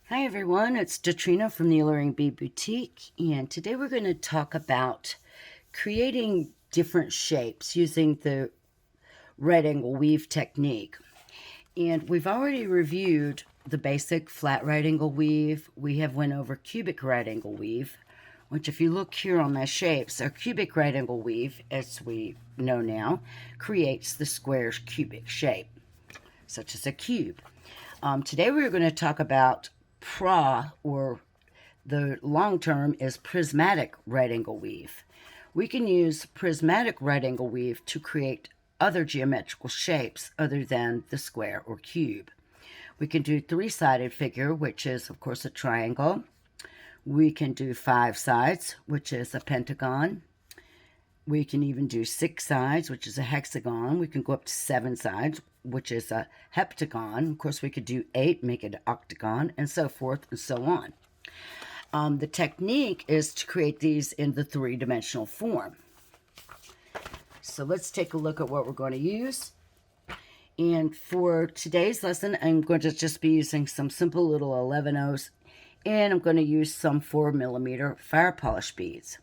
Hi everyone, it's Datrina from the Alluring Bead Boutique, and today we're going to talk about creating different shapes using the right angle weave technique. And we've already reviewed the basic flat right angle weave. We have went over cubic right angle weave, which if you look here on my shapes, our cubic right angle weave, as we know now, creates the square cubic shape, such as a cube. Today we're going to talk about PRAW, or the long term is prismatic right angle weave. We can use prismatic right angle weave to create other geometrical shapes other than the square or cube. We can do three-sided figure, which is of course a triangle. We can do 5 sides, which is a pentagon. We can even do 6 sides, which is a hexagon. We can go up to 7 sides, which is a heptagon. Of course, we could do 8, make it an octagon, and so forth and so on. The technique is to create these in the 3-dimensional form. So let's take a look at what we're going to use. And for today's lesson, I'm going to just be using some simple little 11/0s, and I'm going to use some 4mm fire polish beads.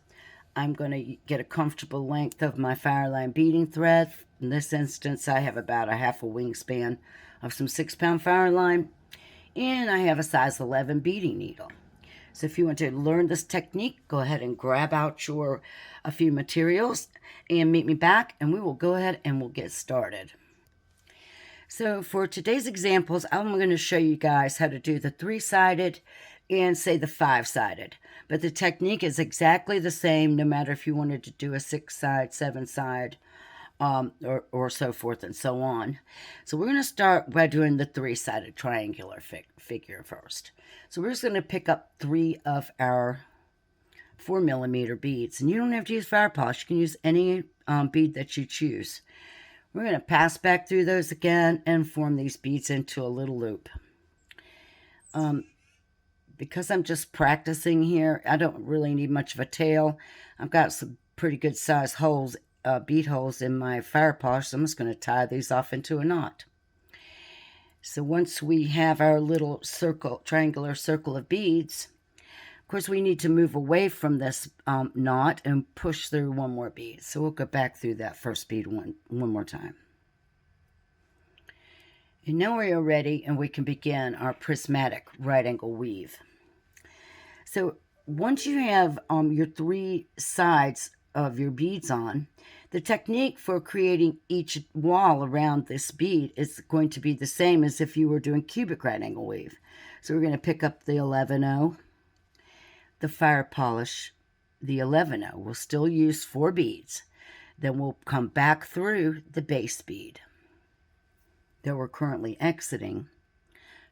I'm going to get a comfortable length of my fire line beading thread. In this instance, I have about a half a wingspan of some 6-pound fire line, and I have a size 11 beading needle. So if you want to learn this technique, go ahead and grab out a few materials and meet me back, and we will go ahead and we'll get started. So for today's examples, I'm going to show you guys how to do the 3-sided and say the 5-sided. But the technique is exactly the same no matter if you wanted to do a 6-side, 7-side, or so forth and so on. So we're going to start by doing the 3-sided triangular figure first. So we're just going to pick up 3 of our 4mm beads. And you don't have to use fire polish. You can use any bead that you choose. We're going to pass back through those again and form these beads into a little loop. Because I'm just practicing here, I don't really need much of a tail. I've got some pretty good size holes, bead holes in my fire polish, so I'm just going to tie these off into a knot. So once we have our little triangular circle of beads, of course we need to move away from this knot and push through one more bead. So we'll go back through that first bead one more time. And now we are ready, and we can begin our prismatic right angle weave. So once you have your 3 sides of your beads on, the technique for creating each wall around this bead is going to be the same as if you were doing cubic right angle weave. So we're going to pick up the 11/0, the fire polish, the 11/0. We'll still use 4 beads. Then we'll come back through the base bead that we're currently exiting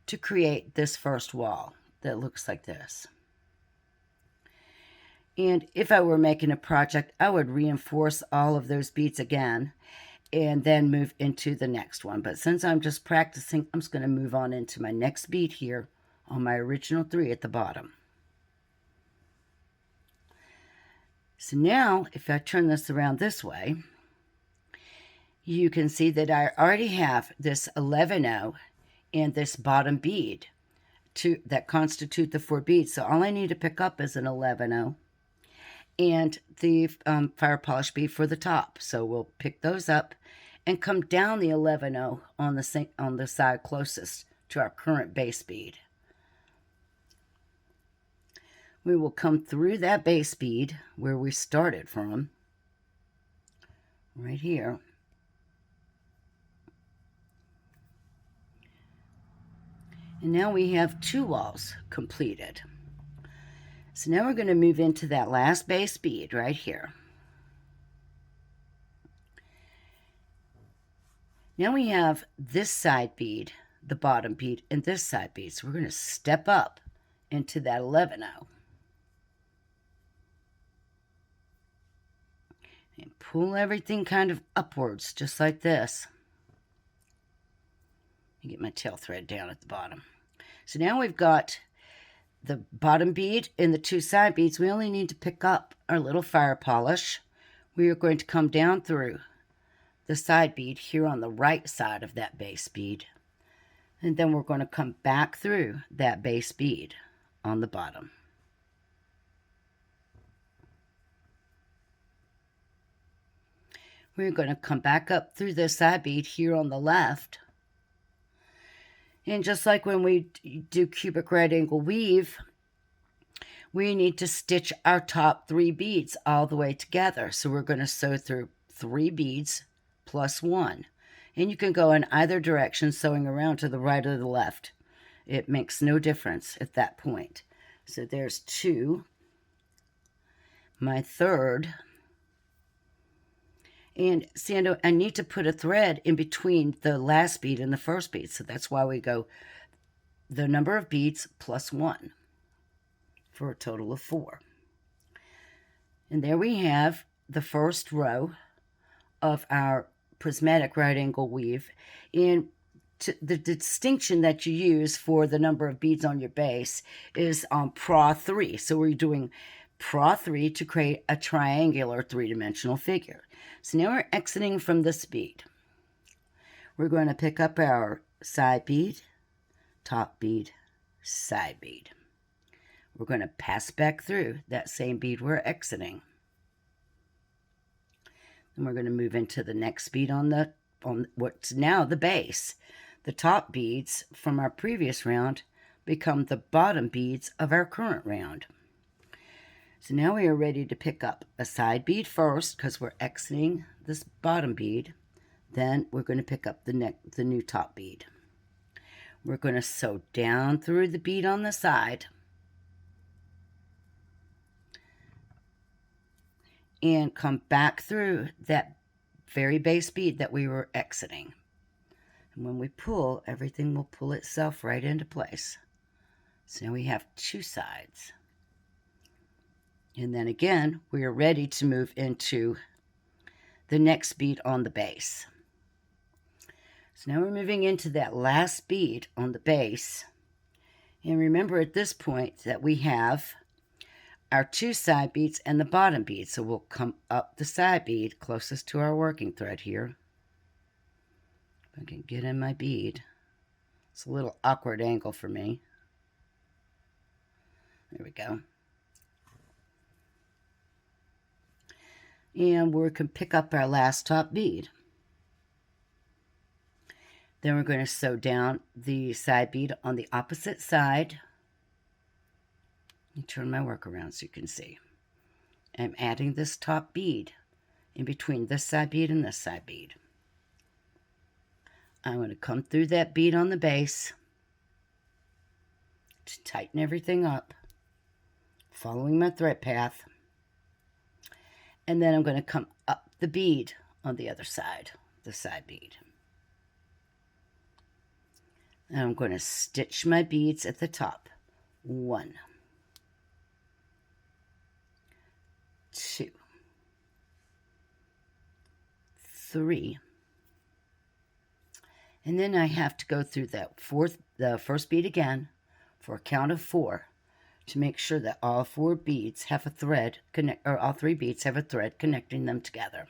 to create this first wall that looks like this. And if I were making a project, I would reinforce all of those beads again and then move into the next one. But since I'm just practicing, I'm just going to move on into my next bead here on my original 3 at the bottom. So now, if I turn this around this way, you can see that I already have this 11/0 and this bottom bead that constitute the 4 beads. So all I need to pick up is an 11/0 and the fire polish bead for the top. So we'll pick those up and come down the 11/0 on the side closest to our current base bead. We will come through that base bead where we started from, right here. And now we have 2 walls completed. So now we're going to move into that last base bead right here. Now we have this side bead, the bottom bead, and this side bead. So we're going to step up into that 11/0. And pull everything kind of upwards, just like this. Get my tail thread down at the bottom. So now we've got the bottom bead and the 2 side beads. We only need to pick up our little fire polish. We are going to come down through the side bead here on the right side of that base bead. And then we're going to come back through that base bead on the bottom. We're going to come back up through the side bead here on the left. And just like when we do cubic right angle weave, we need to stitch our top 3 beads all the way together. So we're going to sew through 3 beads plus 1. And you can go in either direction, sewing around to the right or the left. It makes no difference at that point. So there's 2, my third. And see, I need to put a thread in between the last bead and the first bead. So that's why we go the number of beads plus 1 for a total of 4. And there we have the first row of our prismatic right angle weave. And the distinction that you use for the number of beads on your base is on PRAW 3. So we're doing PRAW 3 to create a triangular 3-dimensional figure. So now we're exiting from this bead. We're going to pick up our side bead, top bead, side bead. We're going to pass back through that same bead we're exiting. Then we're going to move into the next bead on what's now the base. The top beads from our previous round become the bottom beads of our current round. So now we are ready to pick up a side bead first because we're exiting this bottom bead. Then we're going to pick up the new top bead. We're going to sew down through the bead on the side and come back through that very base bead that we were exiting. And when we pull, everything will pull itself right into place. So now we have 2 sides. And then again, we are ready to move into the next bead on the base. So now we're moving into that last bead on the base. And remember at this point that we have our 2 side beads and the bottom bead. So we'll come up the side bead closest to our working thread here. If I can get in my bead. It's a little awkward angle for me. There we go. And we can pick up our last top bead. Then we're going to sew down the side bead on the opposite side. Let me turn my work around so you can see. I'm adding this top bead in between this side bead and this side bead. I'm going to come through that bead on the base to tighten everything up, following my thread path. And then I'm going to come up the bead on the other side, the side bead. And I'm going to stitch my beads at the top. 1, 2, 3. And then I have to go through the first bead again for a count of 4 to make sure that all 4 beads have a thread all 3 beads have a thread connecting them together.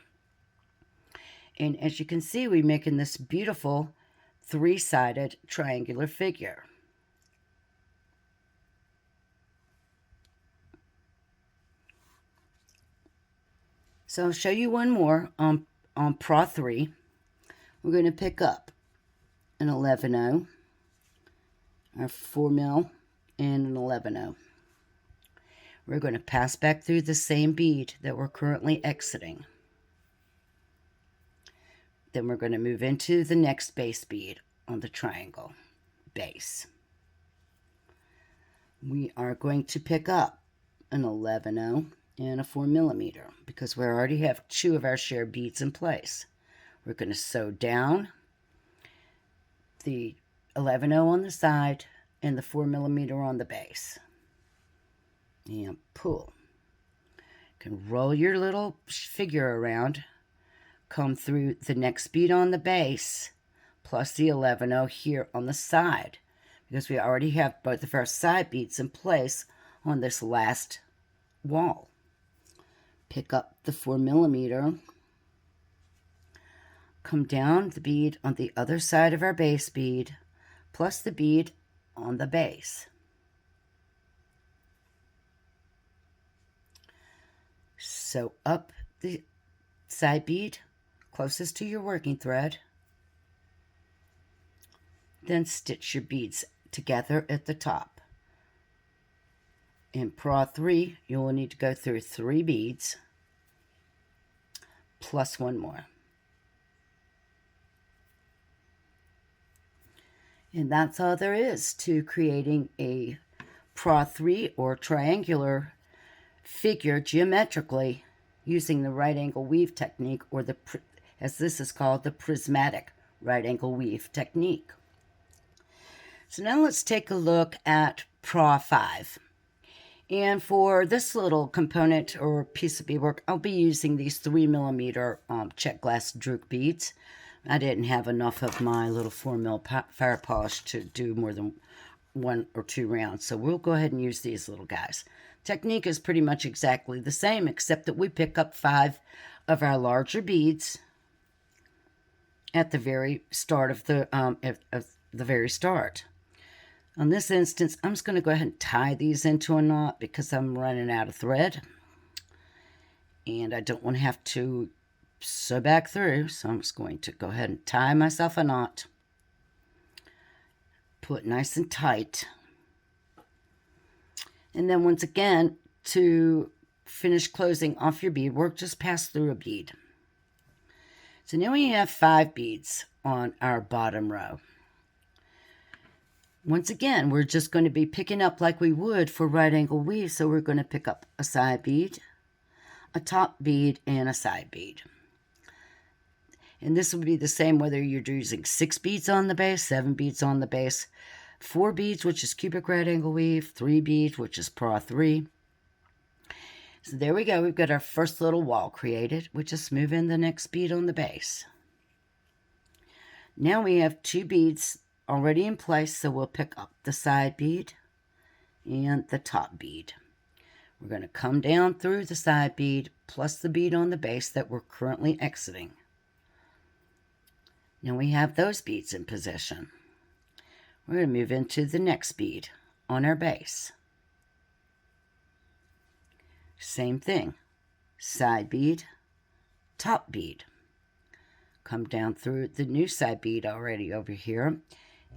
And as you can see, we're making this beautiful 3-sided triangular figure. So I'll show you one more on PRAW 3. We're going to pick up an 11-0, our 4mm, and an 11-0. We're going to pass back through the same bead that we're currently exiting. Then we're going to move into the next base bead on the triangle base. We are going to pick up an 11-0 and a 4mm because we already have 2 of our shared beads in place. We're going to sew down the 11-0 on the side and the 4mm on the base. And pull. You can roll your little figure around, come through the next bead on the base, plus the 11-0 here on the side, because we already have both of our side beads in place on this last wall. Pick up the 4mm, come down the bead on the other side of our base bead, plus the bead on the base. Sew up the side bead closest to your working thread. Then stitch your beads together at the top. In PRAW 3, you will need to go through 3 beads plus 1 more. And that's all there is to creating a PRAW 3 or triangular figure geometrically using the right angle weave technique, or the, as this is called, the prismatic right angle weave technique. So now let's take a look at PRAW 5. And for this little component or piece of beadwork, I'll be using these 3mm check glass drook beads. I didn't have enough of my little 4mm fire polish to do more than 1 or 2 rounds, so we'll go ahead and use these little guys. Technique is pretty much exactly the same, except that we pick up 5 of our larger beads at the very start of the very start. On this instance, I'm just going to go ahead and tie these into a knot because I'm running out of thread. And I don't want to have to sew back through, so I'm just going to go ahead and tie myself a knot. Pull it nice and tight. And then once again, to finish closing off your beadwork, just pass through a bead. So now we have 5 beads on our bottom row. Once again, we're just going to be picking up like we would for right angle weave. So we're going to pick up a side bead, a top bead, and a side bead. And this would be the same whether you're using 6 beads on the base, 7 beads on the base, 4 beads, which is cubic right angle weave, 3 beads, which is PRAW 3. So there we go. We've got our first little wall created. We just move in the next bead on the base. Now we have 2 beads already in place, so we'll pick up the side bead and the top bead. We're going to come down through the side bead plus the bead on the base that we're currently exiting. Now we have those beads in position. We're going to move into the next bead on our base. Same thing, side bead, top bead. Come down through the new side bead already over here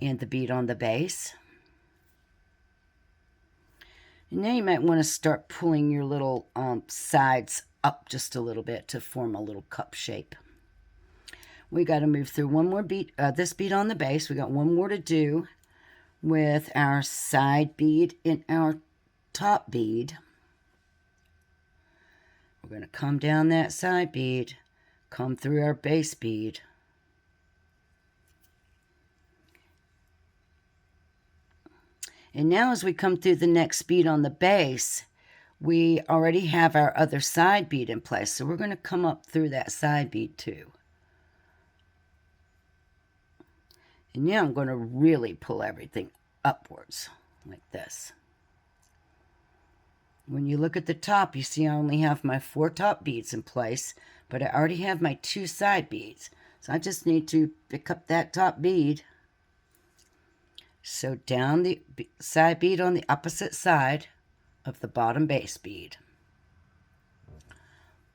and the bead on the base. And now you might want to start pulling your little sides up just a little bit to form a little cup shape. We got to move through one more bead, this bead on the base. We got one more to do with our side bead and our top bead. We're going to come down that side bead, come through our base bead. And now as we come through the next bead on the base, we already have our other side bead in place. So we're going to come up through that side bead too. And now I'm going to really pull everything upwards like this. When you look at the top, you see I only have my 4 top beads in place, but I already have my 2 side beads. So I just need to pick up that top bead. Sew down the side bead on the opposite side of the bottom base bead.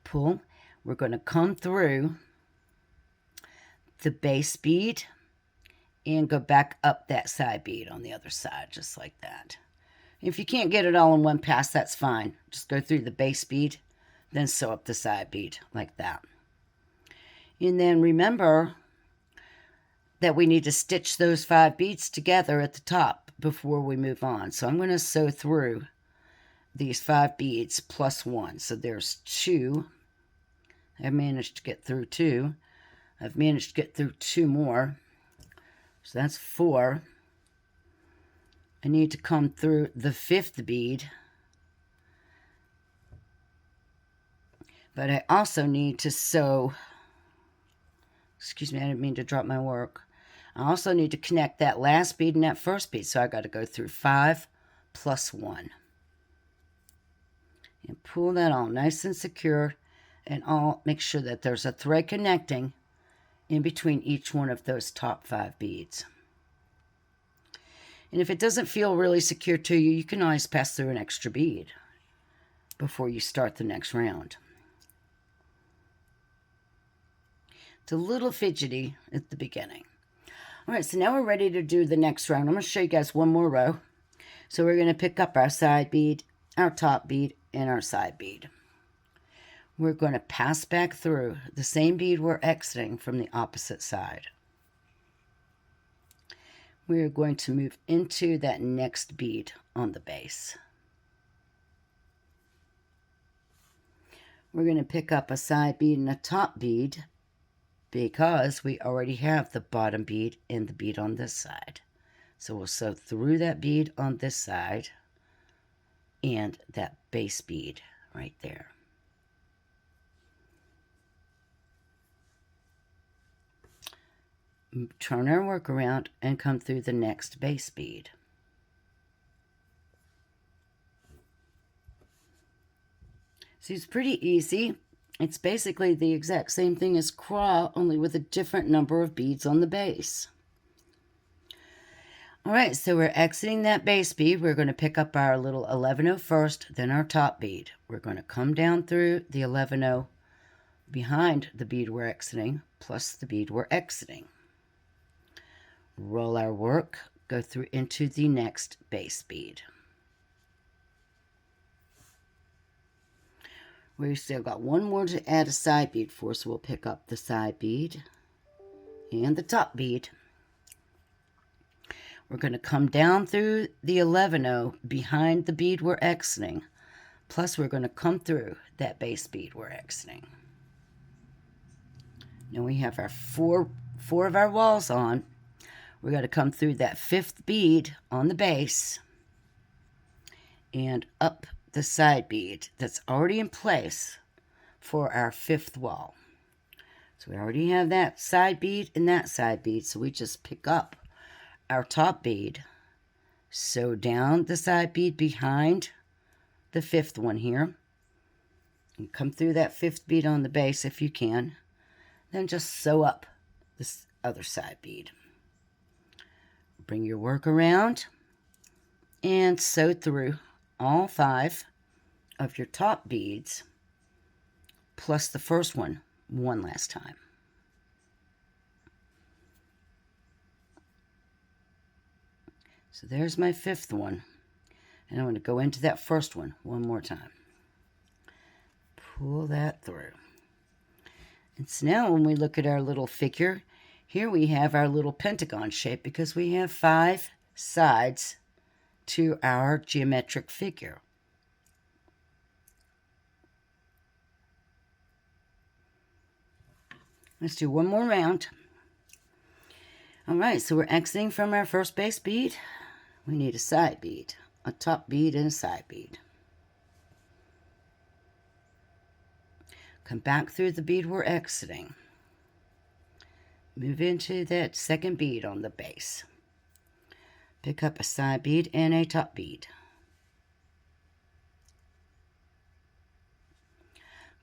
Pull. We're going to come through the base bead and go back up that side bead on the other side, just like that. If you can't get it all in one pass, that's fine. Just go through the base bead, then sew up the side bead like that. And then remember that we need to stitch those 5 beads together at the top before we move on. So I'm going to sew through these 5 beads plus 1. So there's 2. I've managed to get through 2. I've managed to get through 2 more. So that's 4. I need to come through the 5th bead. But I also need to sew, excuse me, I didn't mean to drop my work. I also need to connect that last bead and that first bead. So I got to go through 5 plus 1. And pull that all nice and secure. And I'll make sure that there's a thread connecting in between each one of those top 5 beads. And if it doesn't feel really secure to you, you can always pass through an extra bead before you start the next round. It's a little fidgety at the beginning. All right, so now we're ready to do the next round. I'm going to show you guys one more row. So we're going to pick up our side bead, our top bead, and our side bead. We're going to pass back through the same bead we're exiting from the opposite side. We're going to move into that next bead on the base. We're going to pick up a side bead and a top bead because we already have the bottom bead and the bead on this side. So we'll sew through that bead on this side and that base bead right there. Turn our work around and come through the next base bead. See, it's pretty easy. It's basically the exact same thing as PRAW, only with a different number of beads on the base. All right, so we're exiting that base bead. We're going to pick up our little 11-0 first, then our top bead. We're going to come down through the 11-0 behind the bead we're exiting, plus the bead we're exiting. Roll our work, go through into the next base bead. We've still got one more to add a side bead for, so we'll pick up the side bead and the top bead. We're going to come down through the 11-0 behind the bead we're exiting, plus we're going to come through that base bead we're exiting. Now we have our four of our walls on. We're going to come through that 5th bead on the base and up the side bead that's already in place for our 5th wall. So we already have that side bead and that side bead, so we just pick up our top bead, sew down the side bead behind the 5th one here, and come through that 5th bead on the base if you can, then just sew up this other side bead. Bring your work around and sew through all 5 of your top beads plus the first one last time. So there's my 5th one, and I'm going to go into that first one more time. Pull that through. And so now when we look at our little figure, here we have our little pentagon shape because we have 5 sides to our geometric figure. Let's do one more round. All right, so we're exiting from our first base bead. We need a side bead, a top bead, and a side bead. Come back through the bead we're exiting. Move into that 2nd bead on the base. Pick up a side bead and a top bead.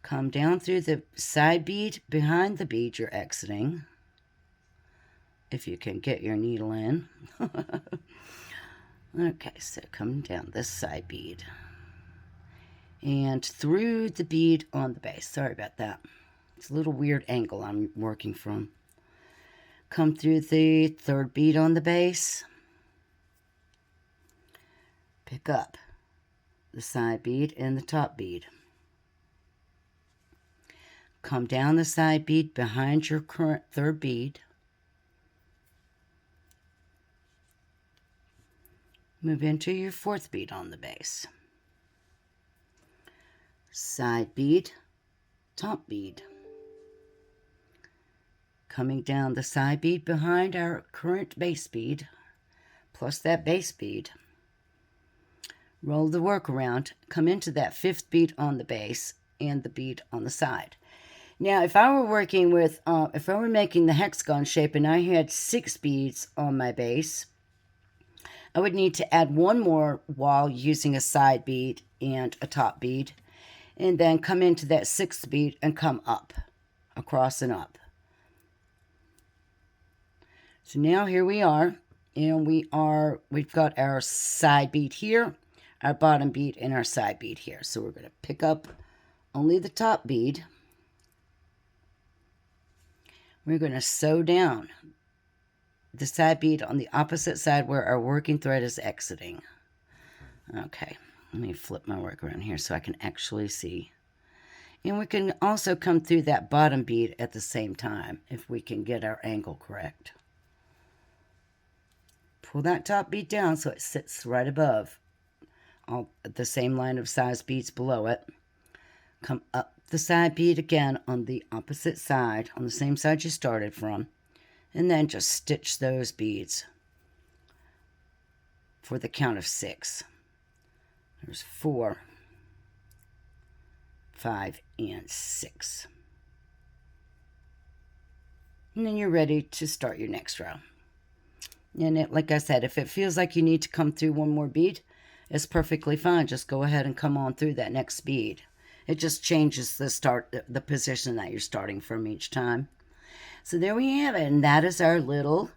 Come down through the side bead behind the bead you're exiting, if you can get your needle in. Okay, so come down this side bead and through the bead on the base. Sorry about that. It's a little weird angle I'm working from. Come through the 3rd bead on the base. Pick up the side bead and the top bead. Come down the side bead behind your current 3rd bead. Move into your 4th bead on the base. Side bead, top bead. Coming down the side bead behind our current base bead, plus that base bead. Roll the work around, come into that 5th bead on the base and the bead on the side. Now, if I were working with, if I were making the hexagon shape and I had 6 beads on my base, I would need to add one more wall using a side bead and a top bead, and then come into that 6th bead and come up, across and up. So now here we are And we've got our side bead here, our bottom bead, and our side bead here. So we're going to pick up only the top bead. We're going to sew down the side bead on the opposite side where our working thread is exiting. Okay, let me flip my work around here so I can actually see. And we can also come through that bottom bead at the same time if we can get our angle correct. Pull that top bead down so it sits right above the same line of size beads below it. Come up the side bead again on the opposite side, on the same side you started from, and then just stitch those beads for the count of 6. There's 4, 5, and 6. And then you're ready to start your next row. And like I said, if it feels like you need to come through one more bead, it's perfectly fine. Just go ahead and come on through that next bead. It just changes the position that you're starting from each time. So there we have it, and that is our little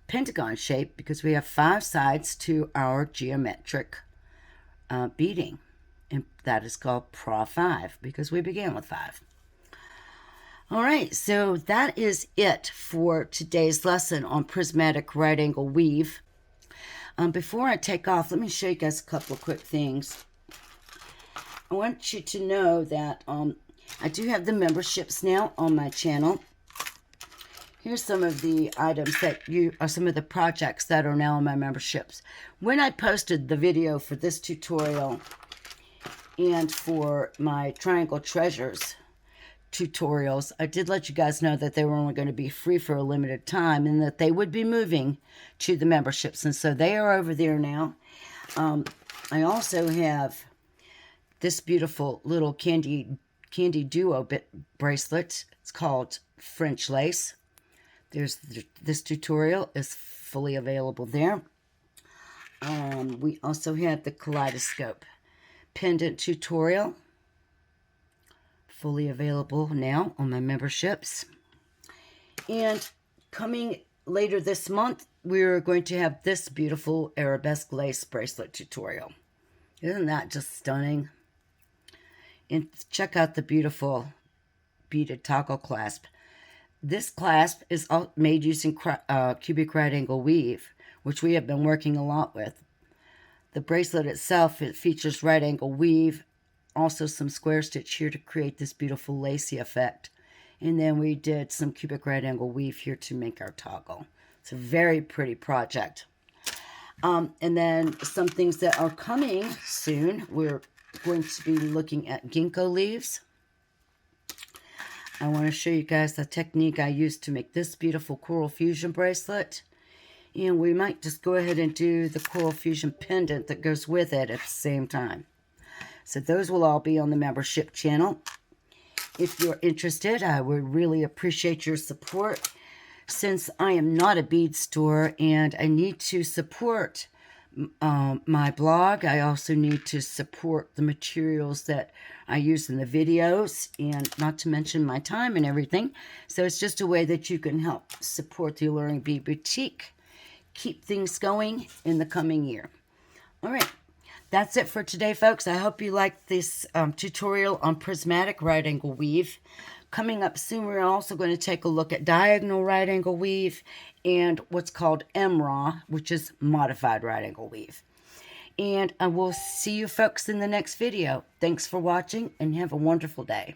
pentagon shape, because we have 5 sides to our geometric beading, and that is called PRAW 5 because we began with 5. All right, so that is it for today's lesson on prismatic right angle weave. Before I take off, let me show you guys a couple of quick things. I want you to know that I do have the memberships now on my channel. Here's some of the items that are some of the projects that are now on my memberships. When I posted the video for this tutorial and for my Triangle Treasures tutorials, I did let you guys know that they were only going to be free for a limited time and that they would be moving to the memberships. And so they are over there now. I also have this beautiful little candy duo bracelet. It's called French lace. This tutorial is fully available there. We also have the kaleidoscope pendant tutorial, fully available now on my memberships. And coming later this month, we're going to have this beautiful arabesque lace bracelet tutorial. Isn't that just stunning? And check out the beautiful beaded toggle clasp. This clasp is made using cubic right angle weave, which we have been working a lot with. The bracelet itself, it features right angle weave, also some square stitch here to create this beautiful lacy effect. And then we did some cubic right angle weave here to make our toggle. It's a very pretty project. And then some things that are coming soon. We're going to be looking at ginkgo leaves. I want to show you guys the technique I used to make this beautiful Coral Fusion bracelet. And we might just go ahead and do the Coral Fusion pendant that goes with it at the same time. So those will all be on the membership channel. If you're interested, I would really appreciate your support. Since I am not a bead store and I need to support my blog, I also need to support the materials that I use in the videos, and not to mention my time and everything. So it's just a way that you can help support the Alluring Bead Boutique, keep things going in the coming year. All right, that's it for today, folks. I hope you liked this tutorial on prismatic right angle weave. Coming up soon, we're also going to take a look at diagonal right angle weave and what's called PRAW, which is modified right angle weave. And I will see you folks in the next video. Thanks for watching and have a wonderful day.